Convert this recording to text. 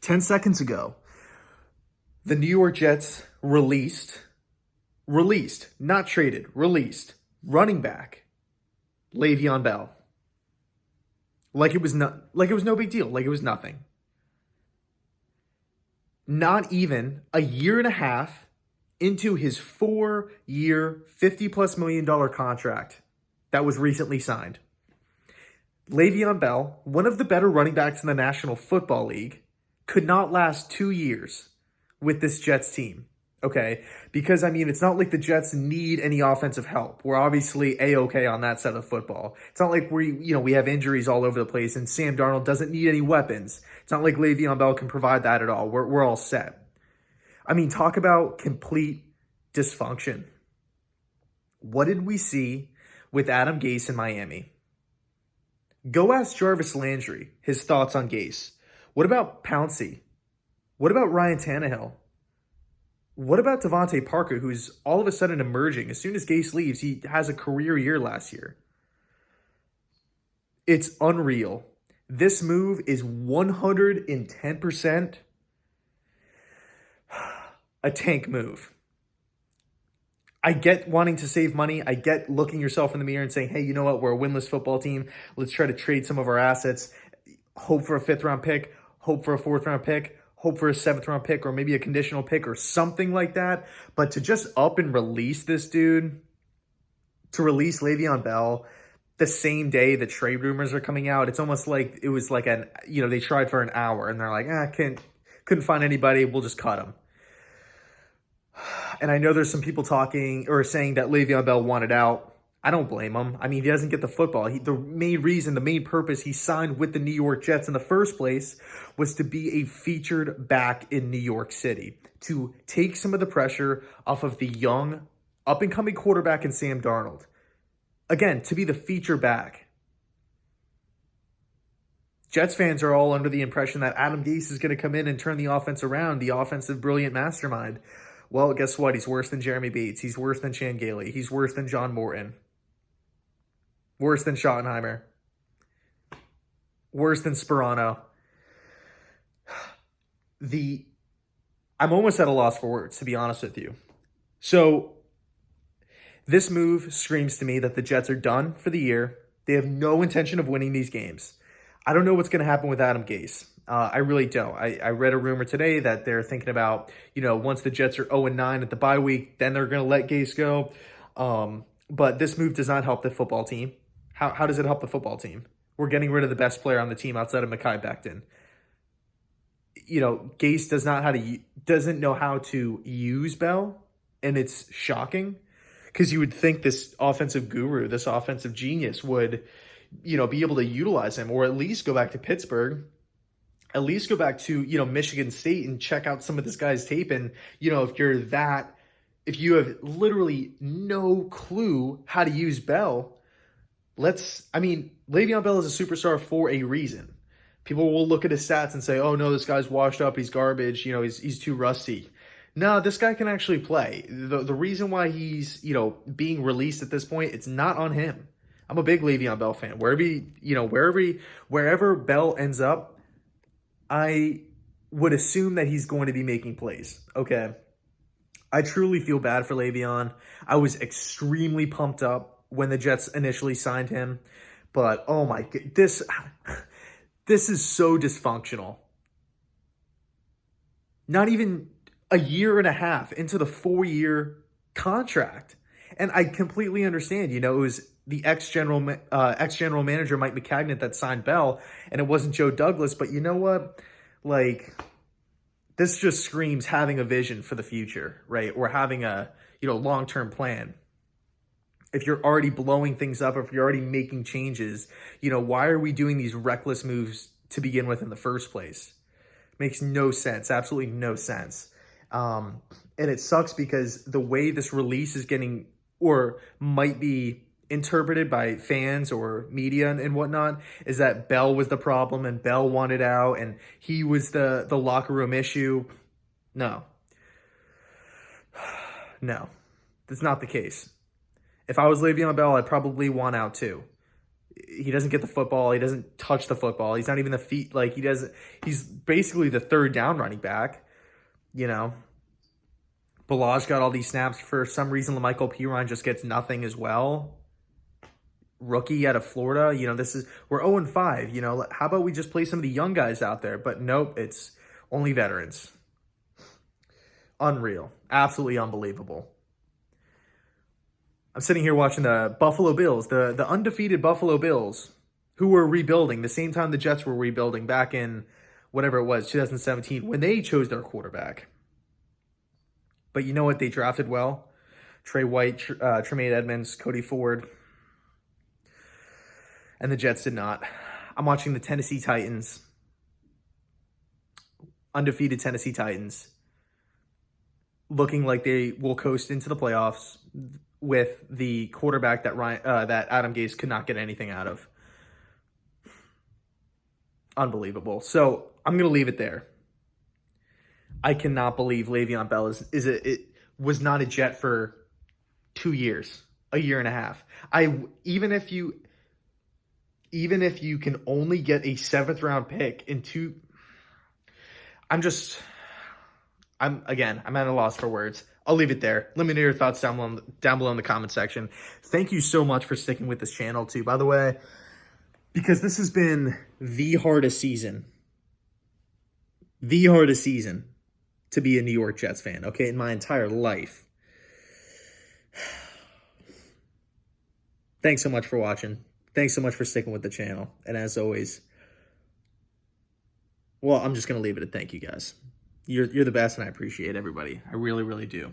10 seconds ago, the New York Jets released, not traded, released running back Le'Veon Bell. Like it was no big deal, like it was nothing. Not even a year and a half into his 4-year, $50+ million contract that was recently signed. Le'Veon Bell, one of the better running backs in the National Football League, could not last 2 years with this Jets team. Okay, because it's not like the Jets need any offensive help. We're obviously A-okay on that side of football. It's not like we have injuries all over the place and Sam Darnold doesn't need any weapons. It's not like Le'Veon Bell can provide that at all. We're all set. Talk about complete dysfunction. What did we see with Adam Gase in Miami? Go ask Jarvis Landry his thoughts on Gase. What about Pouncey? What about Ryan Tannehill? What about Devontae Parker, who's all of a sudden emerging? As soon as Gase leaves, he has a career year last year. It's unreal. This move is 110% a tank move. I get wanting to save money. I get looking yourself in the mirror and saying, hey, you know what? We're a winless football team. Let's try to trade some of our assets, hope for a 5th-round pick, hope for a 4th-round pick, hope for a 7th-round pick, or maybe a conditional pick or something like that. But to just up and release this dude, to release Le'Veon Bell the same day the trade rumors are coming out, it's almost like it was like they tried for an hour and they're like, couldn't find anybody. We'll just cut him. And I know there's some people talking or saying that Le'Veon Bell wanted out. I don't blame him. He doesn't get the football. The main purpose he signed with the New York Jets in the first place was to be a featured back in New York City, to take some of the pressure off of the young, up-and-coming quarterback in Sam Darnold. Again, to be the feature back. Jets fans are all under the impression that Adam Gase is going to come in and turn the offense around, the offensive brilliant mastermind. Well, guess what? He's worse than Jeremy Bates. He's worse than Chan Gailey. He's worse than John Morton. Worse than Schottenheimer. Worse than Sperano. I'm almost at a loss for words, to be honest with you. So, this move screams to me that the Jets are done for the year. They have no intention of winning these games. I don't know what's going to happen with Adam Gase. I really don't. I read a rumor today that they're thinking about, once the Jets are 0-9 at the bye week, then they're going to let Gase go. But this move does not help the football team. How does it help the football team? We're getting rid of the best player on the team outside of Mekhi Becton. Gase doesn't know how to use Bell, and it's shocking because you would think this offensive guru, this offensive genius would, be able to utilize him, or at least go back to Pittsburgh. At least go back to, Michigan State and check out some of this guy's tape. And, if you have literally no clue how to use Bell, Le'Veon Bell is a superstar for a reason. People will look at his stats and say, oh no, this guy's washed up. He's garbage. He's too rusty. No, this guy can actually play. The reason why he's, being released at this point, it's not on him. I'm a big Le'Veon Bell fan. Wherever Bell ends up, I would assume that he's going to be making plays. Okay. I truly feel bad for Le'Veon. I was extremely pumped up when the Jets initially signed him. But, oh my God, this is so dysfunctional. Not even a year and a half into the 4-year contract. And I completely understand, it was the ex-general manager Mike McCagnon that signed Bell, and it wasn't Joe Douglas. But you know what? This just screams having a vision for the future, right? Or having a, long-term plan. If you're already blowing things up, if you're already making changes, why are we doing these reckless moves to begin with in the first place? Makes no sense. Absolutely no sense. And it sucks because the way this release is getting, or might be interpreted by fans or media and whatnot, is that Bell was the problem and Bell wanted out and he was the locker room issue. No, that's not the case. If I was Le'Veon Bell, I'd probably want out too. he doesn't get the football. He doesn't touch the football. He's not even the feet. Like, he's basically the third down running back, you know. Balaj got all these snaps. For some reason, LaMichael Pirine just gets nothing as well. Rookie out of Florida. You know, we're 0-5. You know, how about we just play some of the young guys out there? But nope, it's only veterans. Unreal. Absolutely unbelievable. I'm sitting here watching the Buffalo Bills, the undefeated Buffalo Bills, who were rebuilding the same time the Jets were rebuilding back in whatever it was, 2017, when they chose their quarterback. But you know what? They drafted well. Trey White, Tremaine Edmonds, Cody Ford. And the Jets did not. I'm watching the Tennessee Titans. Undefeated Tennessee Titans. Looking like they will coast into the playoffs with the quarterback that Adam Gase could not get anything out of. Unbelievable. So I'm going to leave it there. I cannot believe Le'Veon Bell was not a Jet for 2 years, a year and a half. Even if you can only get a 7th round pick I'm at a loss for words. I'll leave it there. Let me know your thoughts down below in the comment section. Thank you so much for sticking with this channel too, by the way, because this has been the hardest season to be a New York Jets fan, okay, in my entire life. Thanks so much for watching. Thanks so much for sticking with the channel. And as always, well, I'm just going to leave it at thank you guys. You're the best, and I appreciate everybody. I really, really do.